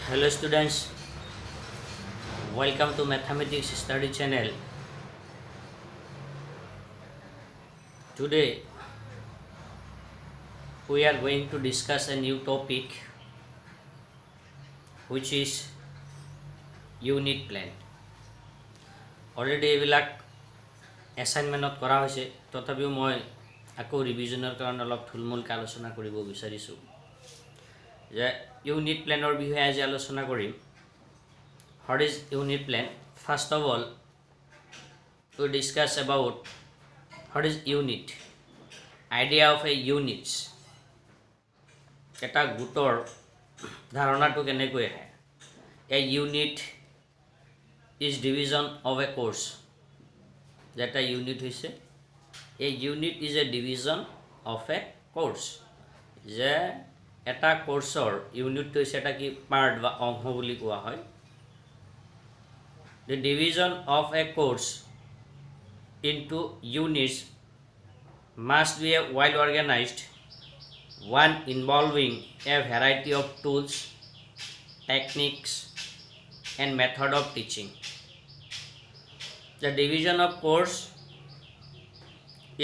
Hello students, welcome to Mathematics Study channel. Today we are going to discuss a new topic which is unit plan. Already এইবিলাক assignment কৰা হৈছে তথাপিও মই আকৌ ৰিভিজনৰ কাৰণে অলপ থুলমূলকৈ আলোচনা কৰিব বিচাৰিছোঁ যে ইউনিট প্লেনৰ বিষয়ে আজি আলোচনা কৰিম What is unit plan? First of all, we discuss about what is unit. Idea of a units. এটা গোটৰ ধাৰণাটো কেনেকৈ আহে A unit is division of a course. যেটা unit হৈছে A unit is a division of a course. যে এটা কোৰ্সৰ ইউনিটটো হৈছে এটা কি পাৰ্ট বা অংশ বুলি কোৱা হয় The division of a course into units must be a well organized one involving a variety of tools, techniques and method of teaching. The division of course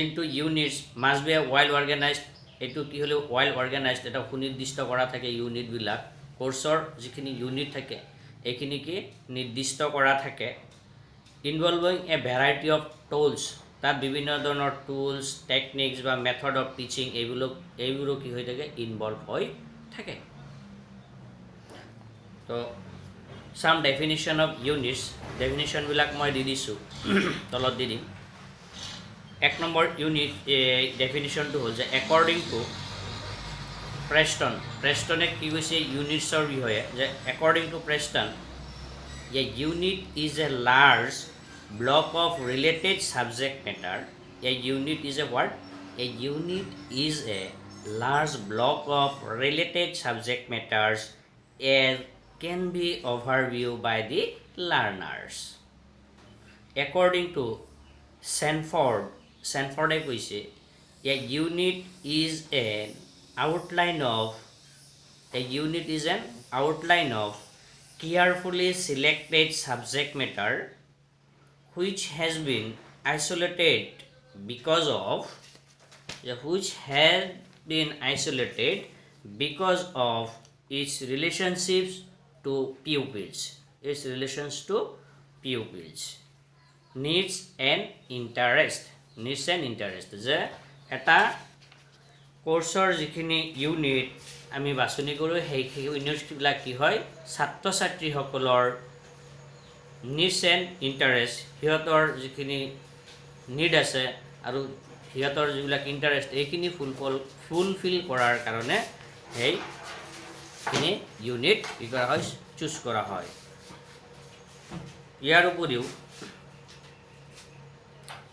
into units must be a well organized etu ki hole well organized eta সুনিৰ্দিষ্ট কৰা থাকে unit বিলাক কোৰ্সৰ যিখিনি unit থাকে এখিনি কি নিৰ্দিষ্ট কৰা থাকে ইনভলভিং এ ভ্যাৰাইটি অফ টুলস তাত বিভিন্ন ধৰণৰ টুলস টেকনিক্স বা মেথড অফ টিচিং এইবোৰ কি হৈ থাকে ইনভলভ হৈ থাকে তো সাম ডেফিনিশন অফ ইউনিটস ডেফিনিশন বিলাক মই দি দিছো তলত দি দিম এক নম্বৰ ইউনিট ডেফিনিশনটো হ'ল যে অ্যাকৰ্ডিং টু Preston কি কৈছে ইউনিটছৰ বিষয়ে যে according to Preston a unit is a large block of related subject matter a unit is a what a unit is a large block of related subject matters and can be overviewed by the learners according to Sanford কৈছে a unit is an outline of carefully selected subject matter which has been isolated because of its relationships to pupils needs and interest যে এটা কোৰ্সৰ যিখিনি unit আমি বাছনি কৰোঁ সেই ইউনিটবিলাক কি হয় ছাত্ৰ ছাত্ৰীসকলৰ নিডছ এণ্ড ইণ্টাৰেষ্ট সিহঁতৰ যিখিনি নিড আছে আৰু সিহঁতৰ যিবিলাক ইণ্টাৰেষ্ট এইখিনি ফুলফিল কৰাৰ কাৰণে সেইখিনি ইউনিট কি কৰা হয় চুজ কৰা হয় ইয়াৰ উপৰিও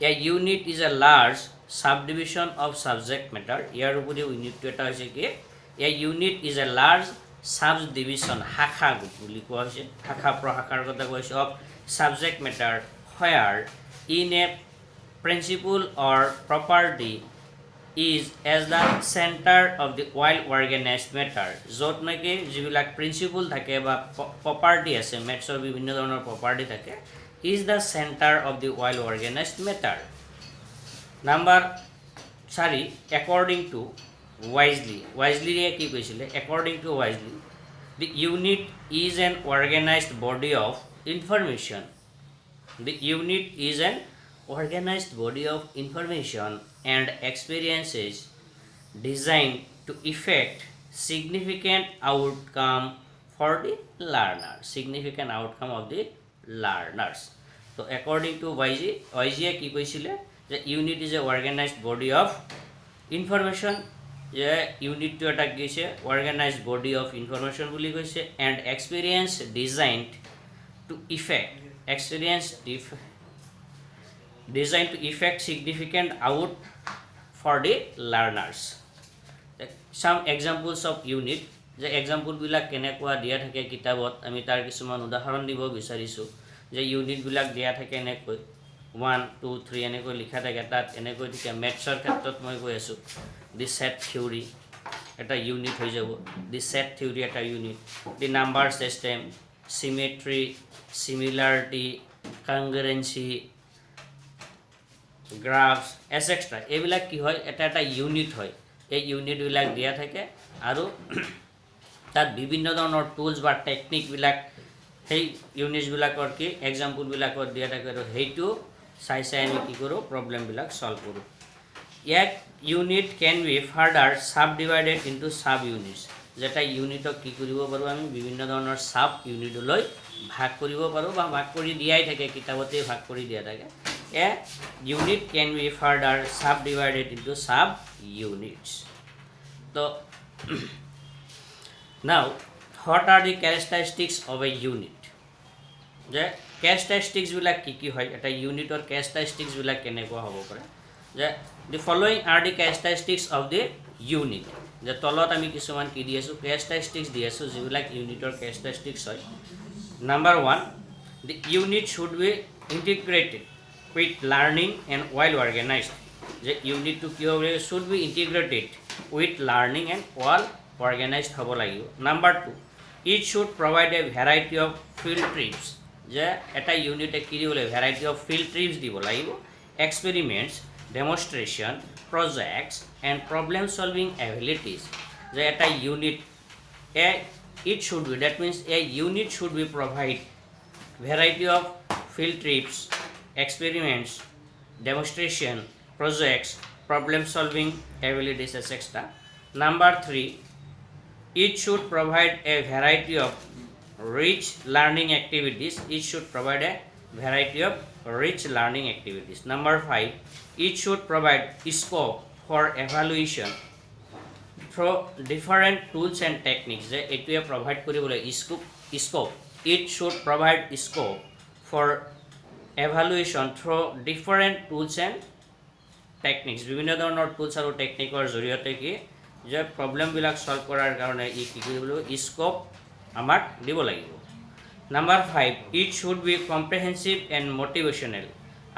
A unit is a large subdivision of subject matter. ইয়াৰ উপৰিও ইউনিটটো এটা হৈছে কি A unit is a large subdivision শাখা বুলি কোৱা হৈছে শাখা প্ৰশাখাৰ কথা কৈছে of subject matter where in a principle or property is as the center of the well organized matter য'ত নেকি যিবিলাক প্ৰিন্সিপল থাকে বা প্ৰপাৰ্টি আছে মেথছৰ বিভিন্ন ধৰণৰ প্ৰপাৰ্টি থাকে is the center of the well organized matter. Number 4 according to wisely কি কৈছিলে according to wisely the unit is an organized body of information and experiences designed to effect significant outcome for the learner of the learners. So according to YG কি কৈছিলে যে unit is a organized body of information যে ইউনিটটো এটা কৈছে organized body of information বুলি কৈছে and experience designed to effect significant out for the learners. Some examples of unit যে example বিলাক কেনেকুৱা দিয়া থাকে কিতাপত আমি তাৰ কিছুমান উদাহৰণ দিব বিচাৰিছো যে ইউনিট বিলাক দিয়া থাকে এনেকৈ 1 2 3 এনেকৈ লিখা থাকে তাত এনেকৈ থাকে মেথছৰ ক্ষেত্ৰত মই কৈ আছো দি সেট থিওৰি এটা ইউনিট হৈ যাব দি সেট থিওৰি এটা ইউনিট দি নাম্বাৰ সিস্টেম সিমেট্ৰি সিমিলাৰিটি কংগ্ৰুৱেন্সি গ্ৰাফছ এটসেট্ৰা এইবিলাক কি হয় এটা এটা ইউনিট হয় এই ইউনিটবিলাক দিয়া থাকে আৰু তাত বিভিন্ন ধৰণৰ টুলছ বা টেকনিকবিলাক সেই ইউনিটবিলাকৰ কি এক্সাম্পলবিলাকত দিয়া থাকে আৰু সেইটো চাই চাই আমি কি কৰোঁ প্ৰব্লেমবিলাক সলভ কৰোঁ ইয়াক unit can be further subdivided into subunits যেটা ইউনিটক কি কৰিব পাৰোঁ আমি বিভিন্ন ধৰণৰ সাব ইউনিটলৈ ভাগ কৰিব পাৰোঁ বা ভাগ কৰি দিয়াই থাকে কিতাপতে ভাগ কৰি দিয়া থাকে a unit can be further subdivided into subunits তো now what are the characteristics of a unit যে characteristics বিলাক কি হয় এটা ইউনিটৰ characteristics বিলাক কেনেকুৱা হ'ব পাৰে যে the following are the characteristics of the unit যে তলত আমি কিছুমান কি দি আছো characteristics দি আছো যিবিলাক ইউনিটৰ characteristics হয় number 1 the unit should be integrated with learning and well organized যে ইউনিটটো কি হ'ব should be integrated with learning and well organized hobo lagibo number 2 it should provide a variety of field trips je eta unit e ki dibole variety of field trips dibo lagibo experiments demonstration projects and problem solving abilities je eta unit it should be that means a unit should be provide variety of field trips experiments demonstration projects problem solving abilities etc number 3 it should provide a variety of rich learning activities it should provide a variety of rich learning activities number 5 it should provide scope for evaluation through different tools and techniques je etuye provide koribole scope it should provide scope for evaluation through different tools and techniques বিভিন্ন ধৰণৰ tools আৰু টেকনিকৰ জৰিয়তে কি যে প্ৰবলেমবিলাক solve কৰাৰ কাৰণে ই কি কৰিব স্কোপ আমাক দিব লাগিব number 5 it should be comprehensive and motivational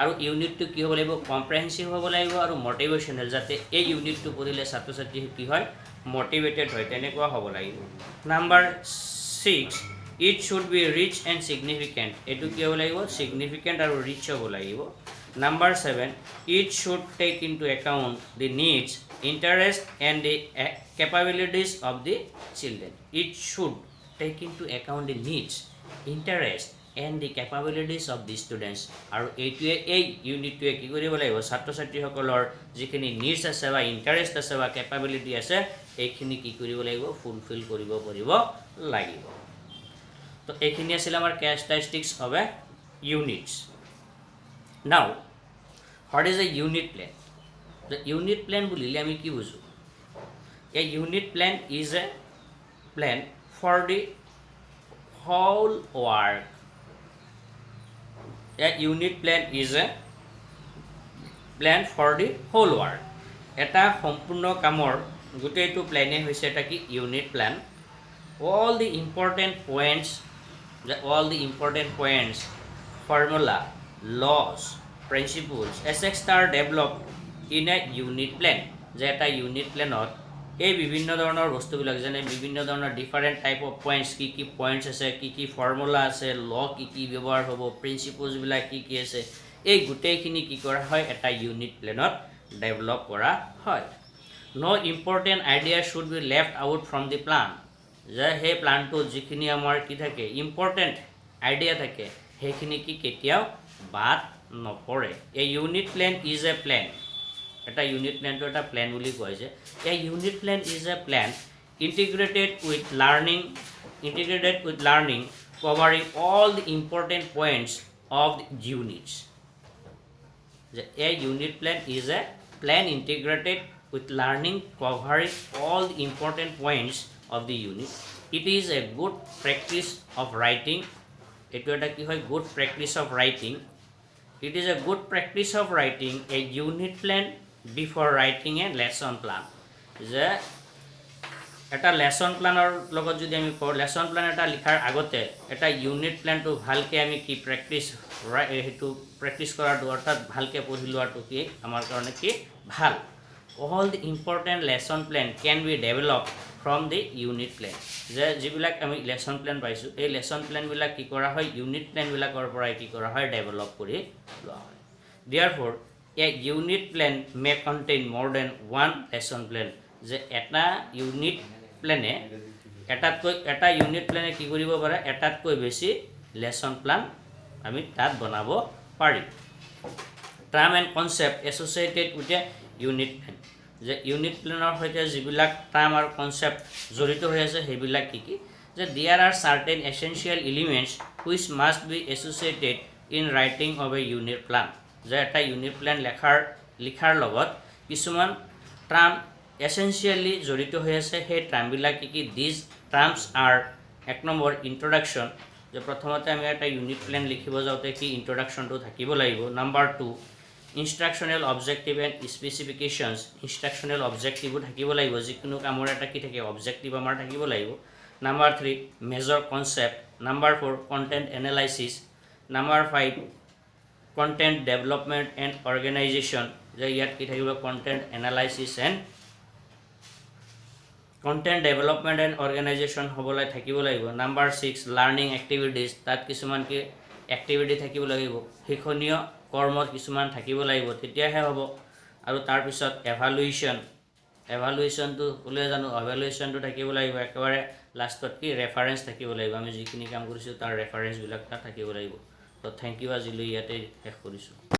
আৰু ইউনিটটো কি হ'ব লাগিব কম্প্ৰিহেনসিভ হ'ব লাগিব আৰু মোটিভেশ্যনেল যাতে এই ইউনিটটো পঢ়িলে ছাত্ৰ ছাত্ৰী কি হয় মোটিভেটেড হয় তেনেকুৱা হ'ব লাগিব number 6 it should be rich and significant এইটো কি হ'ব লাগিব সিগনিফিকেণ্ট আৰু ৰিচ হ'ব লাগিব number 7 it should take into account the needs interest and the capabilities of the children it should take into account the needs interest and the capabilities of the students aru etue ei unit tu ki koribo laibo chhatro chhatri hokolor jikhini needs ase ba interest ase ba capability ase eikhini ki koribo laibo fulfill koribo paribo lagibo to eikhini asile amar characteristics of a units now what is a unit plan the unit plan bulile ami ki buju a unit plan is a plan for the whole work a unit plan is a plan for the whole work eta sampurno kamor gutei tu plan e hoise eta ki unit plan all the important points formula laws principles etc are developed in a unit plan যে এটা unit planot এই বিভিন্ন ধৰণৰ বস্তুবিলাক যেনে বিভিন্ন ধৰণৰ different type of points কি পয়েন্টস আছে কি ফৰ্মুলা আছে ল কি ব্যৱহাৰ হ'ব প্ৰিন্সিপলস বিলাক কি আছে এই গুটেইখিনি কি কৰা হয় এটা unit planot develop কৰা হয় no important idea should be left out from the plan যে হে প্লানটো যিখিনি আমাৰ কি থাকে ইম্পৰ্টেন্ট আইডিয়া থাকে হেখিনি কি কেতিয়াও বাদ নপৰে a unit plan is a plan এটা unit plan to এটা plan বুলি কয় যে a unit plan is a plan integrated with learning covering all the important points of the units a unit plan is a plan integrated with learning covering all the important points of the unit it is a good practice of writing etu eta ki hoy good practice of writing it is a good practice of writing a unit plan before writing a lesson plan je eta lesson planor logot jodi ami ko lesson plan eta likhar agote eta unit plan to bhalke ami ki practice hetu practice korar orthat bhalke porilu atu ki amar karone ki bhal all the important lesson plan can be developed from the unit plan যে যিবিলাক আমি lesson plan পাইছোঁ এই lesson plan বিলাক কি কৰা হয় unit plan বিলাকৰ পৰাই কি কৰা হয় ডেভেলপ কৰি লোৱা হয় therefore a unit plan may contain more than one lesson plan যে এটা unit plane এটা unit plane কি কৰিব পাৰে এটাতকৈ বেছি lesson plan আমি তাত বনাব পাৰি term and concept associated with a unit plan যে unit planer হইতে যিবিলাক term আৰু concept জড়িত হৈ আছে হেবিলাক কি কি যে there are certain essential elements which must be associated in writing of a unit plan যে এটা unit plan লিখাৰ লগত কিছুমান term essentially জড়িত হৈ আছে সেই term বিলাক কি কি these terms are এক নম্বৰ introduction যে প্ৰথমতে আমি এটা unit plan লিখিব যাওতে কি introduction টো থাকিব লাগিব number 2 instructional objective and specifications instructional objective থাকিব লাগিব যিকোনো কামৰ এটা কি থাকে objective আমাৰ থাকিব লাগিব number 3 major concept number 4 content analysis number 5 content development and organization যে ইয়াত কি থাকিব content analysis and content development and organization হবলৈ থাকিব লাগিব number 6 learning activities তাত কিছুমান কি activity থাকিব লাগিব শিক্ষণীয় কৰ্ম কিছুমান থাকিব লাগিব তেতিয়াহে হ'ব আৰু তাৰ পিছত evaluation টো কলে জানো evaluation টো থাকিব লাগিব একেবাৰে লাষ্টত কি ৰেফাৰেন্স থাকিব লাগিব আমি যিখিনি কাম কৰিছো তাৰ ৰেফাৰেন্স বিলাক থাকিব লাগিব তো থ্যাংক ইউ আজিলৈ ইয়াতে শেষ কৰিছো